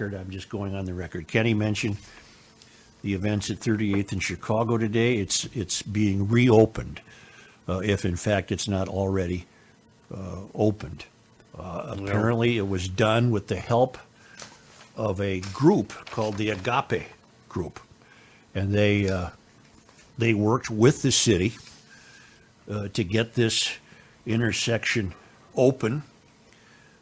record, I'm just going on the record. Kenny mentioned the events at 38th in Chicago today. It's being reopened, if in fact it's not already opened. Apparently it was done with the help of a group called the Agape Group. And they worked with the city to get this intersection open.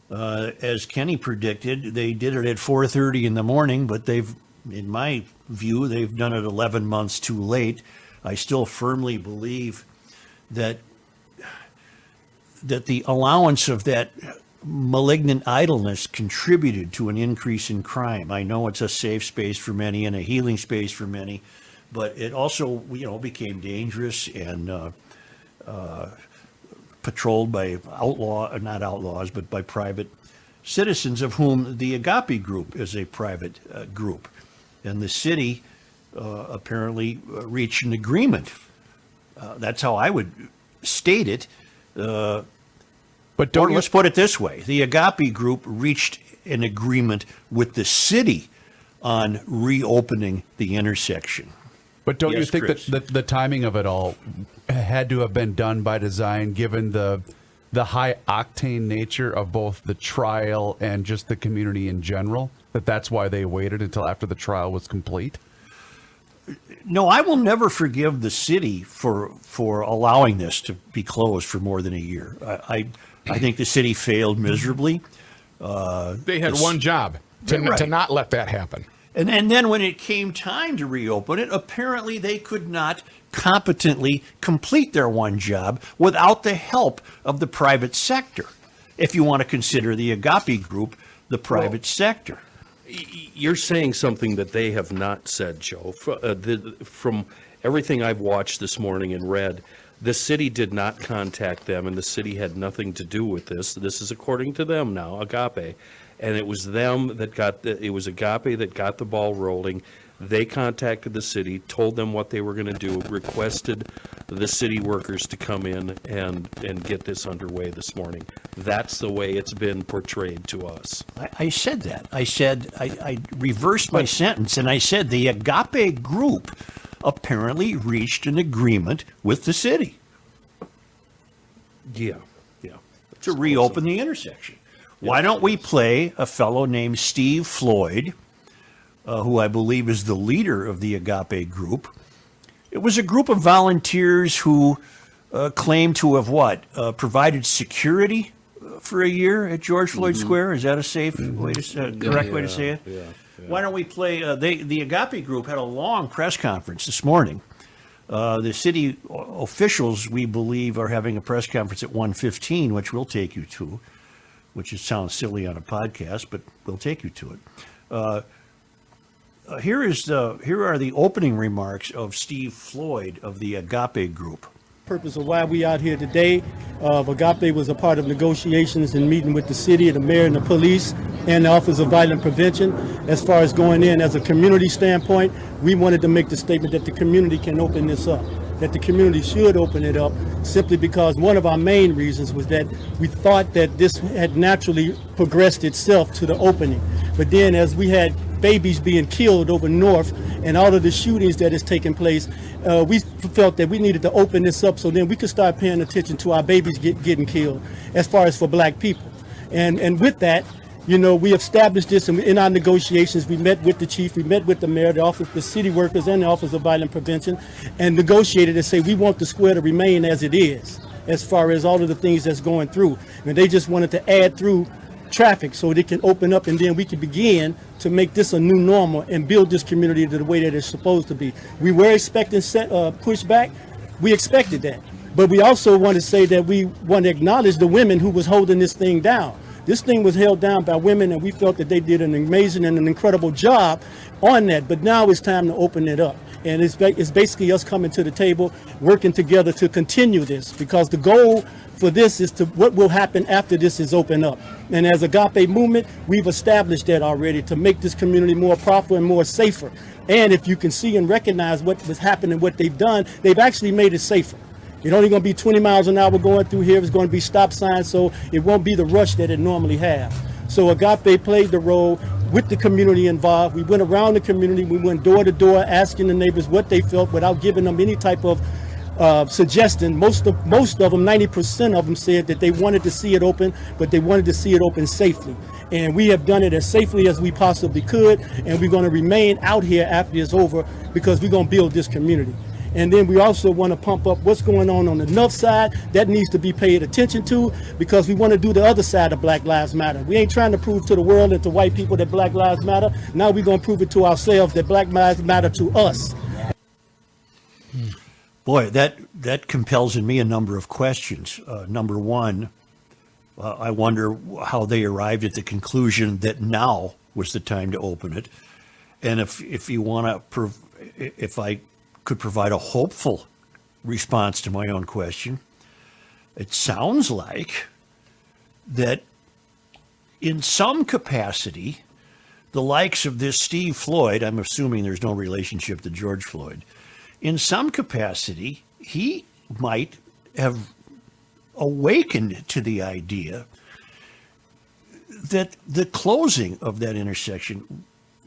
As Kenny predicted, they did it at 4:30 in the morning, but in my view, they've done it 11 months too late. I still firmly believe that the allowance of that malignant idleness contributed to an increase in crime. I know it's a safe space for many and a healing space for many, but it also, became dangerous and patrolled by not outlaws, but by private citizens, of whom the Agape Group is a private group. And the city apparently reached an agreement. That's how I would state it. But let's put it this way. The Agape Group reached an agreement with the city on reopening the intersection. But don't you think Chris? that the timing of it all had to have been done by design, given the high octane nature of both the trial and just the community in general? That's why they waited until after the trial was complete? No, I will never forgive the city for allowing this to be closed for more than a year. I think the city failed miserably. They had one job, to not let that happen. And then when it came time to reopen it, apparently they could not competently complete their one job without the help of the private sector, if you want to consider the Agape Group the private sector. You're saying something that they have not said, Joe. From everything I've watched this morning and read, the city did not contact them, and the city had nothing to do with this. This is according to them now, Agape. And it was them that it was Agape that got the ball rolling. They contacted the city, told them what they were going to do, requested the city workers to come in and get this underway this morning. That's the way it's been portrayed to us. I said that. I reversed my sentence, and I said the Agape Group apparently reached an agreement with the city. Yeah. To reopen the intersection. Why don't we play a fellow named Steve Floyd, who I believe is the leader of the Agape Group? It was a group of volunteers who claimed to have provided security for a year at George Floyd Square. Is that a safe way to correct way to say it? Yeah. Why don't we play? The Agape Group had a long press conference this morning. The city officials, we believe, are having a press conference at 1:15, which we'll take you to. Which sounds silly on a podcast, but we'll take you to it. Here are the opening remarks of Steve Floyd of the Agape Group. Purpose of why we out here today. Agape was a part of negotiations and meeting with the city, the mayor, and the police, and the Office of Violent Prevention. As far as going in as a community standpoint, we wanted to make the statement that the community can open this up, that the community should open it up, simply because one of our main reasons was that we thought that this had naturally progressed itself to the opening. But then as we had babies being killed over north and all of the shootings that has taken place, we felt that we needed to open this up so then we could start paying attention to our babies getting killed as far as for black people. And with that, we established this in our negotiations. We met with the chief, we met with the mayor, the city workers, and the Office of Violent Prevention, and negotiated and say we want the square to remain as it is, as far as all of the things that's going through. And they just wanted to add through traffic so it can open up, and then we can begin to make this a new normal and build this community to the way that it's supposed to be. We were expecting pushback. We expected that. But we also want to say that we want to acknowledge the women who was holding this thing down. This thing was held down by women, and we felt that they did an amazing and an incredible job on that. But now it's time to open it up. And it's basically us coming to the table, working together to continue this, because the goal for this is to what will happen after this is opened up. And as Agape Movement, we've established that already to make this community more profitable and more safer. And if you can see and recognize what was happening, what they've done, they've actually made it safer. It's only going to be 20 miles an hour going through here. It's going to be stop signs, so it won't be the rush that it normally has. So Agape played the role. with the community involved. We went around the community. We went door to door asking the neighbors what they felt without giving them any type of suggestion. Most of them, 90% of them said that they wanted to see it open, but they wanted to see it open safely. And we have done it as safely as we possibly could, and we're going to remain out here after it's over because we're going to build this community. And then we also want to pump up what's going on the north side. That needs to be paid attention to because we want to do the other side of Black Lives Matter. We ain't trying to prove to the world and to white people that Black Lives Matter. Now we're going to prove it to ourselves that Black Lives Matter to us. Boy, that compels in me a number of questions. Number one, I wonder how they arrived at the conclusion that now was the time to open it. And if you want to, if I could provide a hopeful response to my own question, it sounds like that in some capacity, the likes of this Steve Floyd, I'm assuming there's no relationship to George Floyd, in some capacity, he might have awakened to the idea that the closing of that intersection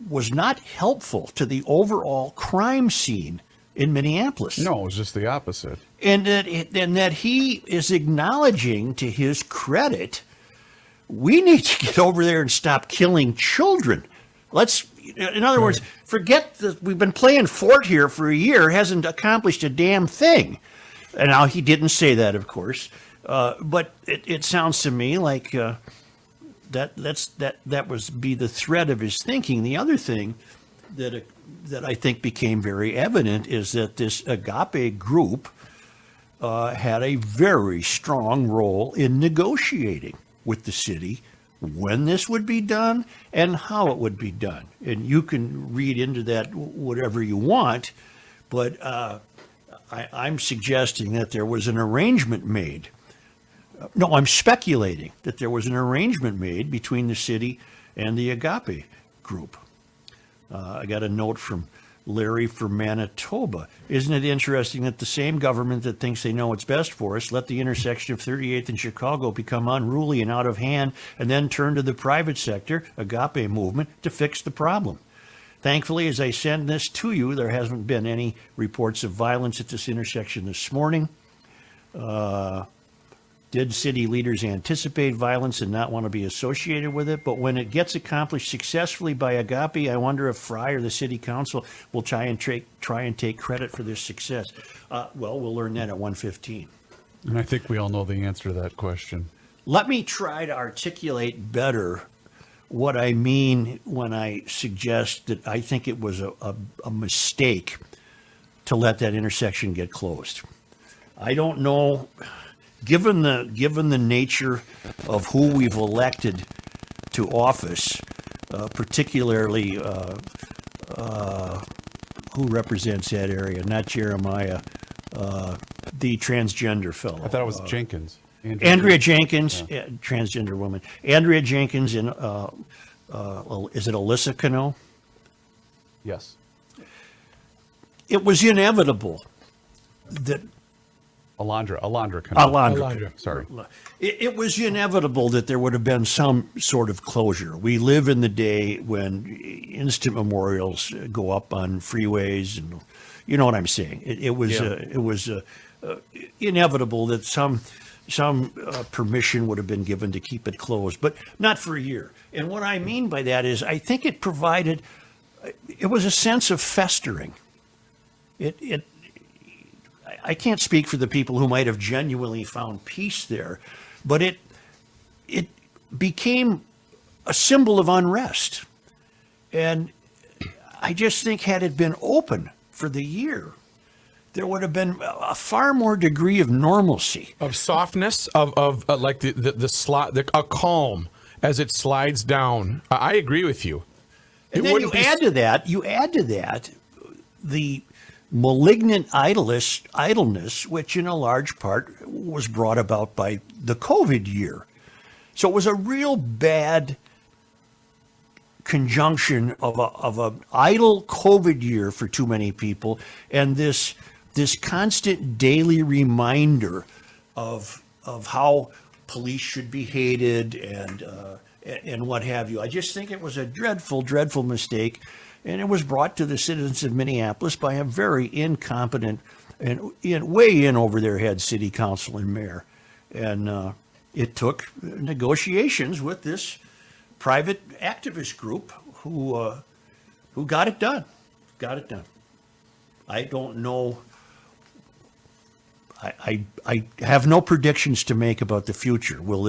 was not helpful to the overall crime scene in Minneapolis. No, it was just the opposite. And that he is acknowledging, to his credit, we need to get over there and stop killing children. In other words, forget that we've been playing Fort here for a year, hasn't accomplished a damn thing. And now he didn't say that, of course, but it sounds to me like that was be the thread of his thinking. The other thing that I think became very evident is that this Agape group had a very strong role in negotiating with the city when this would be done and how it would be done. And you can read into that whatever you want, but I'm suggesting that there was an arrangement made. No, I'm speculating that there was an arrangement made between the city and the Agape group. I got a note from Larry from Manitoba. Isn't it interesting that the same government that thinks they know what's best for us let the intersection of 38th and Chicago become unruly and out of hand and then turn to the private sector, Agape movement, to fix the problem? Thankfully, as I send this to you, there hasn't been any reports of violence at this intersection this morning. Did city leaders anticipate violence and not want to be associated with it? But when it gets accomplished successfully by Agape, I wonder if Fry or the city council will try and take credit for this success. Well, we'll learn that at 1:15. And I think we all know the answer to that question. Let me try to articulate better what I mean when I suggest that I think it was a mistake to let that intersection get closed. I don't know. Given the nature of who we've elected to office, particularly who represents that area, not Jeremiah, the transgender fellow. I thought it was Jenkins. Andrea Jenkins, transgender woman. Andrea Jenkins and is it Alyssa Cano? Yes. It was inevitable that Alondra. Sorry. It was inevitable that there would have been some sort of closure. We live in the day when instant memorials go up on freeways, and you know what I'm saying. It was inevitable that some permission would have been given to keep it closed, but not for a year. And what I mean by that is I think it was a sense of festering. I can't speak for the people who might have genuinely found peace there, but it became a symbol of unrest. And I just think had it been open for the year, there would have been a far more degree of normalcy. Of softness, of like a calm as it slides down. I agree with you. And then you add to that the malignant idleness, which in a large part was brought about by the COVID year. So it was a real bad conjunction of an idle COVID year for too many people, and this constant daily reminder of how police should be hated and what have you. I just think it was a dreadful, dreadful mistake, and it was brought to the citizens of Minneapolis by a very incompetent and way in over their head city council and mayor. And it took negotiations with this private activist group who got it done. Got it done. I don't know. I have no predictions to make about the future. Will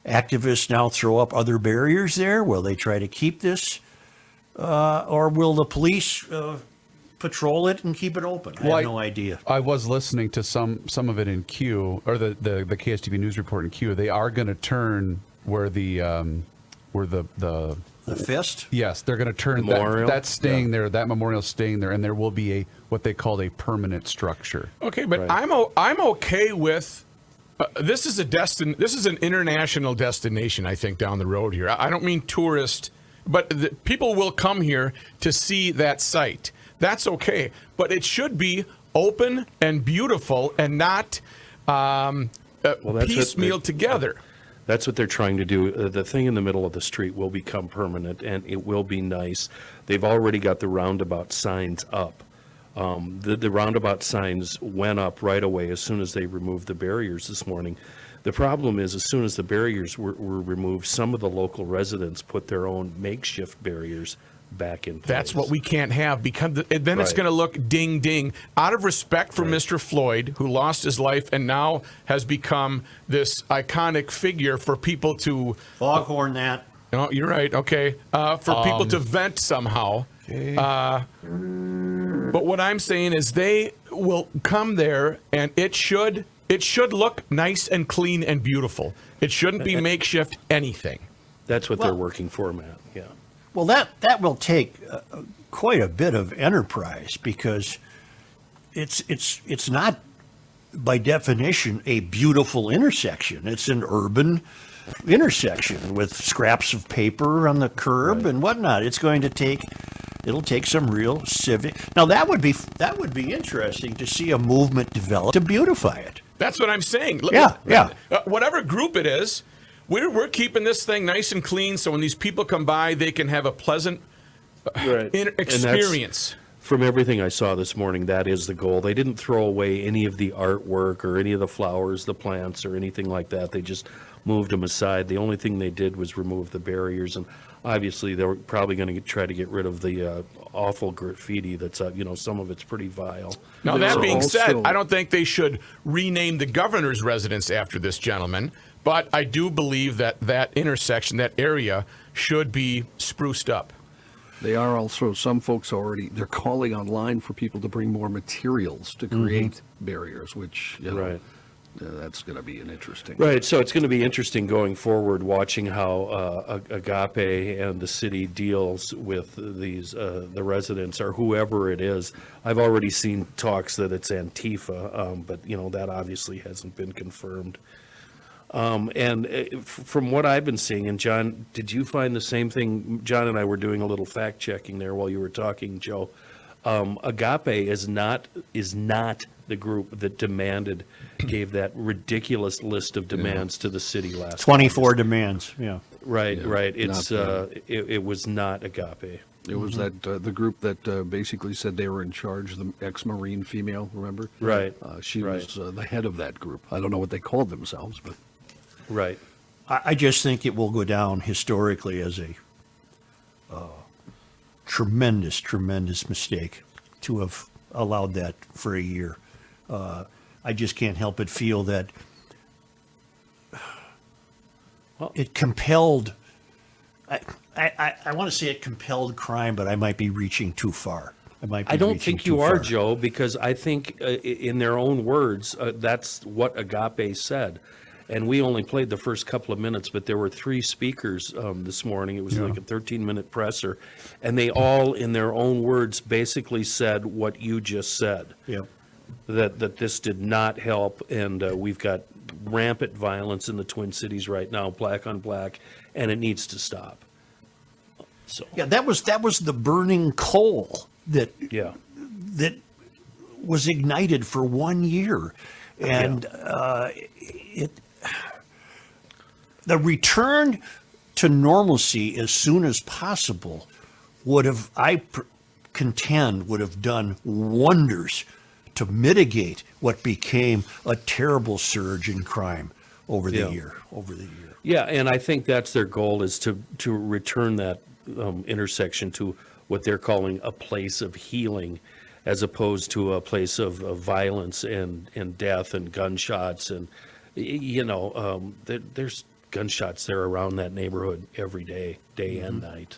activists now throw up other barriers there? Will they try to keep this, or will the police patrol it and keep it open? I have no idea. I was listening to some of it in Q, or the KSTV news report in Q. They are going to turn where the fist. Yes, they're going to turn Memorial? that's staying there. That memorial's staying there, and there will be what they call a permanent structure. Okay, but Right. I'm okay with this is an international destination, I think, down the road here. I don't mean tourist, but people will come here to see that site. That's okay, but it should be open and beautiful and not what piecemeal together. That's what they're trying to do. The thing in the middle of the street will become permanent, and it will be nice. They've already got the roundabout signs up. The roundabout signs went up right away as soon as they removed the barriers this morning. The problem is, as soon as the barriers were removed, some of the local residents put their own makeshift barriers back in place. That's what we can't have, because then it's Right. going to look ding ding. Out of respect for Mr. Floyd, who lost his life and now has become this iconic figure for people to. Foghorn that. No, you're right. Okay, for people to vent somehow. Okay. But what I'm saying is, they will come there, and it should look nice and clean and beautiful. It shouldn't be makeshift anything. That's what they're Well- working for, Matt. Yeah. Well, that will take quite a bit of enterprise, because it's not by definition a beautiful intersection. It's an urban intersection with scraps of paper on the curb and whatnot. It'll take some real civic. Now that would be interesting to see a movement develop to beautify it. That's what I'm saying. Yeah. Whatever group it is, we're keeping this thing nice and clean, so when these people come by, they can have a pleasant experience. From everything I saw this morning, that is the goal. They didn't throw away any of the artwork or any of the flowers, the plants, or anything like that. They just moved them aside. The only thing they did was remove the barriers, and obviously they were probably going to try to get rid of the awful graffiti that's, some of it's pretty vile. Now, that There's being said, also- I don't think they should rename the governor's residence after this gentleman, but I do believe that intersection, that area, should be spruced up. They are also, some folks they're calling online for people to bring more materials to create barriers, which, Right. That's going to be an interesting. Right, so it's going to be interesting going forward, watching how Agape and the city deals with these the residents or whoever it is. I've already seen talks that it's Antifa, but that obviously hasn't been confirmed. From what I've been seeing, and John, did you find the same thing? John and I were doing a little fact checking there while you were talking, Joe. Agape is not the group that gave that ridiculous list of demands to the city last 24 demands. Yeah. Right. not It was not Agape. It was that the group that basically said they were in charge, the ex-Marine female, remember? Right. She right. was the head of that group. I don't know what they called themselves, but Right. I just think it will go down historically as a tremendous, tremendous mistake to have allowed that for a year. I just can't help but feel that it compelled. I want to say it compelled crime, but I might be reaching too far. I don't think you are, Joe, because I think in their own words, that's what Agape said. And we only played the first couple of minutes, but there were 3 speakers this morning. It was like a 13-minute presser. And they all, in their own words, basically said what you just said. Yeah. That this did not help, and we've got rampant violence in the Twin Cities right now, black on black, and it needs to stop. So Yeah, that was the burning coal that yeah, was ignited for 1 year, and the return to normalcy as soon as possible would have, contend, would have done wonders to mitigate what became a terrible surge in crime over the Yeah. year. Yeah, and I think that's their goal, is to return that intersection to what they're calling a place of healing, as opposed to a place of violence and death and gunshots. And, there's gunshots there around that neighborhood every day, day and night,